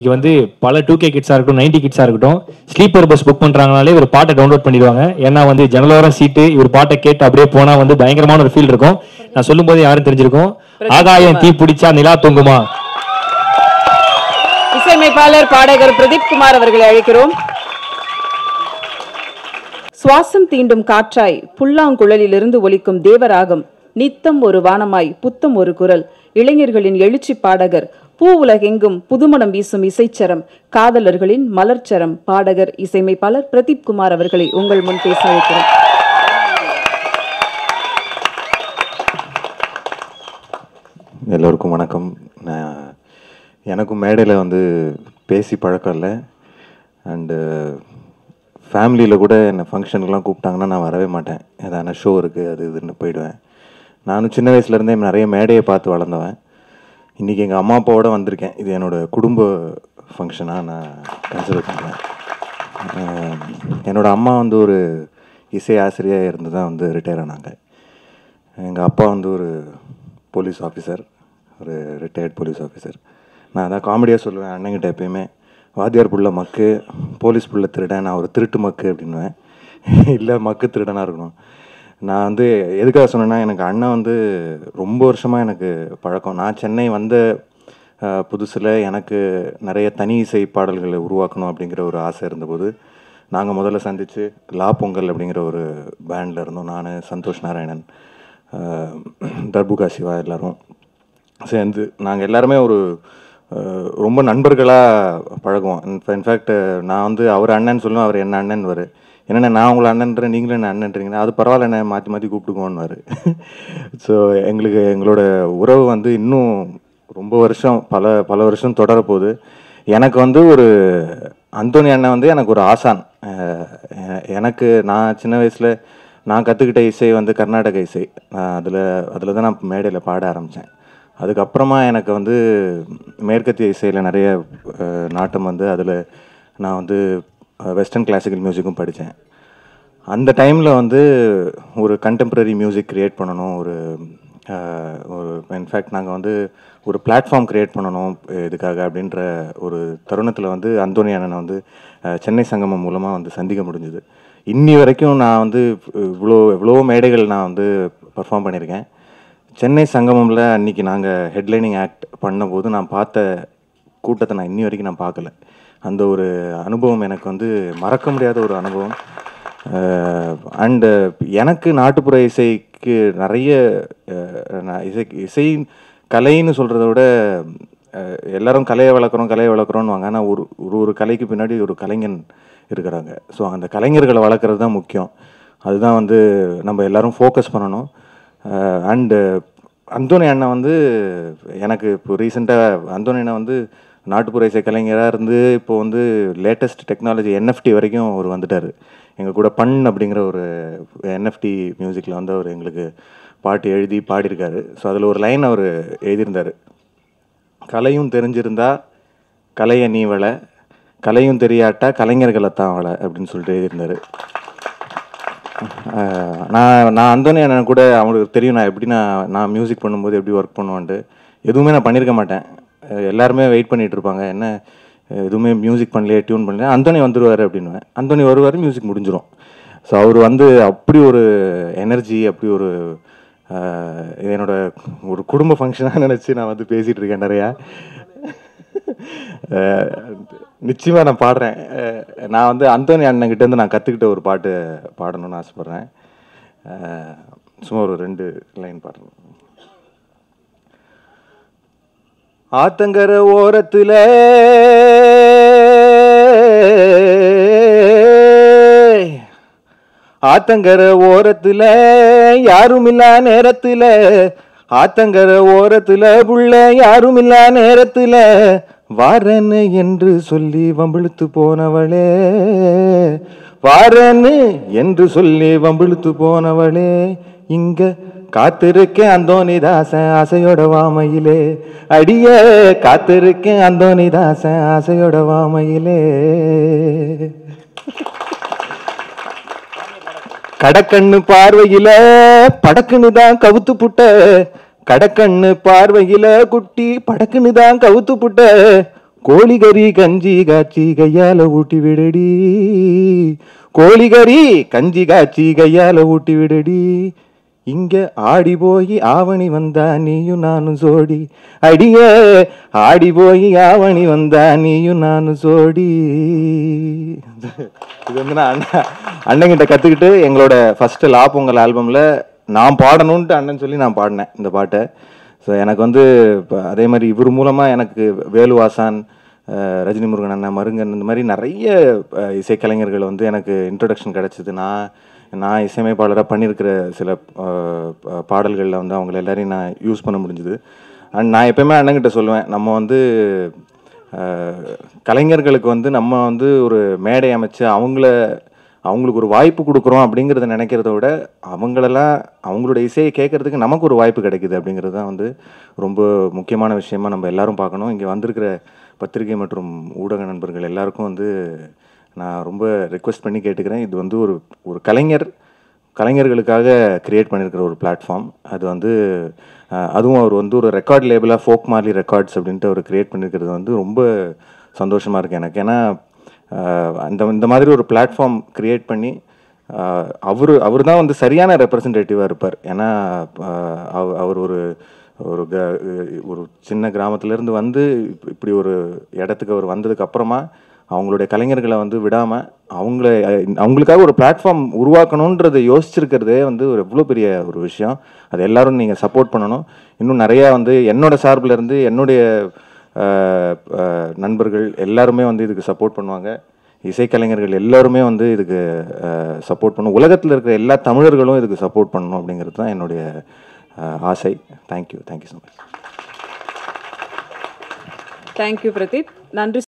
இது வந்து பல 2K கிட்ஸாக இருக்கட்டும் 90 கிட்ஸாக இருக்கட்டும் ஸ்லீப்பர் பஸ் புக் பண்ணுறாங்கனாலே ஒரு பாட்டை டவுன்லோட் பண்ணிடுவாங்க. ஏன்னா வந்து ஜனலோரம் சீட்டு இவர் பாட்டை கேட்டு அப்படியே போனால் வந்து பயங்கரமான ஒரு ஃபீல் இருக்கும். நான் சொல்லும் போது யாரும் தெரிஞ்சிருக்கும். ஆகாயம் தீ பிடிச்சா நிலா தூங்குமா. இசையமைப்பாளர் பாடகர் பிரதீப் குமார் அவர்களை அழைக்கிறோம். சுவாசம் தீண்டும் காற்றாய் புல்லாங்குழலிலிருந்து ஒலிக்கும் தேவராகம், நித்தம் ஒரு வானமாய் புத்தம் ஒரு குரல், இளைஞர்களின் எழுச்சி பாடகர், பூ உலகெங்கும் புதுமணம் வீசும் இசைச்சரம், காதலர்களின் மலர்ச்சரம், பாடகர் இசையமைப்பாளர் பிரதீப் குமார் அவர்களை உங்கள் முன் பேச வைக்கிறோம். எல்லோருக்கும் வணக்கம். எனக்கும் மேடையில் வந்து பேசி பழக்கம் இல்லை. அண்டு ஃபேமிலியில் கூட என்னை ஃபங்க்ஷனுக்குலாம் கூப்பிட்டாங்கன்னா நான் வரவே மாட்டேன். ஏதான ஷோ இருக்குது அது இதுன்னு போயிடுவேன். நானும் சின்ன வயசுலேருந்தே நிறைய மேடையை பார்த்து வளர்ந்தவன். இன்றைக்கி எங்கள் அம்மா அப்பாவோட வந்திருக்கேன். இது என்னோடய குடும்ப ஃபங்க்ஷனாக நான் கன்சிடர் பண்ணுறேன். என்னோடய அம்மா வந்து ஒரு இசை ஆசிரியராக இருந்து தான் வந்து ரிட்டையர் ஆனாங்க. எங்கள் அப்பா வந்து ஒரு போலீஸ் ஆஃபீஸர், ஒரு ரிட்டையர்ட் போலீஸ் ஆஃபீஸர். நான் அதான் காமெடியாக சொல்லுவேன் அண்ணங்கிட்ட எப்பயுமே, வாத்தியார் புள்ள மக்கு, போலீஸ் புள்ள திருடன், நான் ஒரு திருட்டு மக்கு அப்படின்னுவேன். இல்லை மக்கு திருடனாக இருக்கணும். நான் வந்து எதுக்காக சொன்னேன்னா, எனக்கு அண்ணன் வந்து ரொம்ப வருஷமாக எனக்கு பழக்கம். நான் சென்னை வந்த புதுசில் எனக்கு நிறைய தனி இசை பாடல்களை உருவாக்கணும் அப்படிங்கிற ஒரு ஆசை இருந்தபோது நாங்கள் முதல்ல சந்தித்து லா பொங்கல் அப்படிங்கிற ஒரு பேண்டில் இருந்தோம். நான், சந்தோஷ் நாராயணன், தர்புகா சிவா எல்லோரும் சேர்ந்து நாங்கள் எல்லாருமே ஒரு ரொம்ப நண்பர்களாக பழகுவோம். இன்ஃபேக்ட் நான் வந்து அவர் அண்ணன் சொல்லுவேன், அவர் என்ன அண்ணன் வரு, என்னென்ன நான் உங்களை அண்ணன்றேன், நீங்களும் என்ன அண்ணன்றீங்கன்னா அது பரவாயில்ல, என்ன மாற்றி மாற்றி கூப்பிட்டுக்குவோன்னு. ஸோ எங்களோட உறவு வந்து இன்னும் ரொம்ப வருஷம் பல வருஷம் தொடரப்போகுது. எனக்கு வந்து ஒரு அந்தோனி அண்ணன் வந்து எனக்கு ஒரு ஆசான். எனக்கு நான் சின்ன வயசில் நான் கற்றுக்கிட்ட இசை வந்து கர்நாடக இசை. அதில் தான் நான் மேடையில் பாட ஆரம்பித்தேன். அதுக்கப்புறமா எனக்கு வந்து மேற்கத்திய இசையில் நிறைய நாட்டம் வந்து அதில் நான் வந்து வெஸ்டர்ன் கிளாசிக்கல் மியூசிக்கும் படித்தேன். அந்த டைமில் வந்து ஒரு கண்டெம்ப்ரரி மியூசிக் க்ரியேட் பண்ணணும், ஒரு இன்ஃபேக்ட் நாங்கள் வந்து ஒரு பிளாட்ஃபார்ம் க்ரியேட் பண்ணணும் இதுக்காக அப்படின்ற ஒரு தருணத்தில் வந்து அந்தோனி அண்ணனை வந்து சென்னை சங்கமம் மூலமாக வந்து சந்திக்க முடிஞ்சுது. இன்னி வரைக்கும் நான் வந்து எவ்வளோ மேடைகள் நான் வந்து பர்ஃபார்ம் பண்ணியிருக்கேன். சென்னை சங்கமமில் அன்றைக்கி நாங்கள் ஹெட்லைனிங் ஆக்ட் பண்ணும்போது நான் பார்த்த கூட்டத்தை நான் இன்னி வரைக்கும் நான் பார்க்கல. அந்த ஒரு அனுபவம் எனக்கு வந்து மறக்க முடியாத ஒரு அனுபவம். அண்டு எனக்கு நாட்டுப்புற இசைக்கு நிறைய இசை கலைன்னு சொல்கிறத விட எல்லாரும் கலையை வளர்க்குறோன்னு வாங்க. ஆனால் ஒரு கலைக்கு பின்னாடி ஒரு கலைஞன் இருக்கிறாங்க. ஸோ அந்த கலைஞர்களை வளர்க்குறது தான் முக்கியம். அதுதான் வந்து நம்ம எல்லோரும் ஃபோக்கஸ் பண்ணணும். அண்டு அந்தோனி அண்ணன் வந்து எனக்கு இப்போ ரீசெண்டாக அந்தோனி அண்ணன் வந்து நாட்டுப்புற இசை கலைஞராக இருந்து இப்போ வந்து லேட்டஸ்ட் டெக்னாலஜி NFT வரைக்கும் அவர் வந்துட்டார். எங்கள் கூட அப்படிங்கிற ஒரு NFT மியூசிக்கில் வந்து அவர் எங்களுக்கு பாட்டு எழுதி பாடியிருக்காரு. ஸோ அதில் ஒரு லைன் அவர் எழுதியிருந்தார், கலையும் தெரிஞ்சிருந்தா கலையை நீ வள, கலையும் தெரியாட்டா கலைஞர்களை தான் வள அப்படின்னு சொல்லிட்டு எழுதியிருந்தார். நான் அந்தோனி அண்ணன் கூட அவங்களுக்கு தெரியும் நான் எப்படி நான் மியூசிக் பண்ணும்போது எப்படி ஒர்க் பண்ணுவேன்ட்டு. எதுவுமே நான் பண்ணியிருக்க மாட்டேன். எல்லாருமே வெயிட் பண்ணிகிட்டு இருப்பாங்க, என்ன எதுவுமே மியூசிக் பண்ணலையே, டியூன் பண்ணலையே, அந்தோனி வந்துடுவார் அப்படின்னுவேன். அந்தோனி வருவார், மியூசிக் முடிஞ்சிடும். ஸோ அவர் வந்து அப்படி ஒரு எனர்ஜி, அப்படி ஒரு என்னோட ஒரு குடும்ப ஃபங்க்ஷனாக நினச்சி நான் வந்து பேசிகிட்டு இருக்கேன் நிறையா. நிச்சயமாக நான் பாடுறேன். நான் வந்து அந்தோனி அண்ணன்கிட்டேருந்து நான் கற்றுக்கிட்ட ஒரு பாட்டு பாடணும்னு ஆசைப்பட்றேன். சும்மா ஒரு 2 லைன் பாடுறேன். ஆத்தங்கர ஓரத்துல யாருமில்லா நேரத்துல, ஆத்தங்கர ஓரத்துல புள்ள யாருமில்லா நேரத்துல, வாரன்னு என்று சொல்லி வம்பிழுத்து போனவளே, வாரன்னு என்று சொல்லி வம்பிழுத்து போனவளே, இங்க காத்திருக்கேன் அந்தோனிதாசன் ஆசையோட வாமையிலே, அடிய காத்திருக்கேன் அந்தோனிதாசன் ஆசையோட வாமையிலே. கடக்கண்ணு பார்வையில படக்குன்னு தான் கவுத்து புட்ட, கடக்கண்ணு பார்வையில குட்டி படக்குன்னு தான் கவுத்து புட்ட, கோழிகறி கஞ்சி காய்ச்சி கையால ஊட்டி விடடி, கோழிகறி கஞ்சி காய்ச்சி கையால ஊட்டி விடடி, இங்க ஆடி போய் ஆவணி வந்தா நீயும் நானும் சோடி, அடிய ஆடி போய் ஆவணி வந்தா நீயும் நானும் சோடி. இது வந்து நான் அண்ணங்கிட்ட கற்றுக்கிட்டு எங்களோட ஃபஸ்ட்டு லா பொங்கல் ஆல்பமில் நான் பாடணுன்ட்டு அண்ணன் சொல்லி நான் பாடினேன் இந்த பாட்டை. ஸோ எனக்கு வந்து இப்போ அதே மாதிரி இவர் மூலமாக எனக்கு வேலுவாசான், ரஜினி முருகன் அண்ணன், மருங்கன், இந்த மாதிரி நிறைய இசைக்கலைஞர்கள் வந்து எனக்கு இன்ட்ரொடக்ஷன் கிடச்சிது. நான் இசையமைப்பாளராக பண்ணியிருக்கிற சில பாடல்களில் வந்து அவங்கள எல்லாரையும் நான் யூஸ் பண்ண முடிஞ்சுது. அண்ட் நான் எப்போயுமே அண்ணங்கிட்ட சொல்லுவேன், நம்ம வந்து கலைஞர்களுக்கு வந்து நம்ம வந்து ஒரு மேடை அமைச்சு அவங்களுக்கு ஒரு வாய்ப்பு கொடுக்குறோம் அப்படிங்கிறத நினைக்கிறத விட அவங்களோட இசையை கேட்கறதுக்கு நமக்கு ஒரு வாய்ப்பு கிடைக்குது அப்படிங்கிறது தான் வந்து ரொம்ப முக்கியமான விஷயமா நம்ம எல்லாரும் பார்க்கணும். இங்கே வந்திருக்கிற பத்திரிகை மற்றும் ஊடக நண்பர்கள் எல்லாருக்கும் வந்து நான் ரொம்ப ரெக்வெஸ்ட் பண்ணி கேட்டுக்கிறேன். இது வந்து ஒரு கலைஞர்களுக்காக கிரியேட் பண்ணியிருக்கிற ஒரு பிளாட்ஃபார்ம். அது வந்து அதுவும் அவர் வந்து ஒரு ரெக்கார்ட் லேபிளாக ஃபோக் மார்லி ரெக்கார்ட்ஸ் அப்படின்ட்டு அவர் கிரியேட் பண்ணியிருக்கிறது வந்து ரொம்ப சந்தோஷமாக இருக்குது எனக்கு. ஏன்னா இந்த மாதிரி ஒரு பிளாட்ஃபார்ம் கிரியேட் பண்ணி அவர் தான் வந்து சரியான ரெப்ரசன்டேட்டிவாக இருப்பார். ஏன்னா அவர் ஒரு சின்ன கிராமத்துலேருந்து வந்து இப்படி ஒரு இடத்துக்கு அவர் வந்ததுக்கு அப்புறமா அவங்களுடைய கலைஞர்களை வந்து விடாமல் அவங்களுக்காக ஒரு பிளாட்ஃபார்ம் உருவாக்கணுன்றதை யோசிச்சிருக்கிறதே வந்து ஒரு எவ்வளோ பெரிய ஒரு விஷயம். அது எல்லாரும் நீங்கள் சப்போர்ட் பண்ணணும். இன்னும் நிறையா வந்து என்னோட சார்பில் இருந்து என்னுடைய நண்பர்கள் எல்லாருமே வந்து இதுக்கு சப்போர்ட் பண்ணுவாங்க. இசைக்கலைஞர்கள் எல்லாருமே வந்து இதுக்கு சப்போர்ட் பண்ணணும். உலகத்தில் இருக்கிற எல்லா தமிழர்களும் இதுக்கு சப்போர்ட் பண்ணணும் அப்படிங்கிறது தான் என்னுடைய ஆசை. Thank you so much. Thank you Pradeep. நன்றி.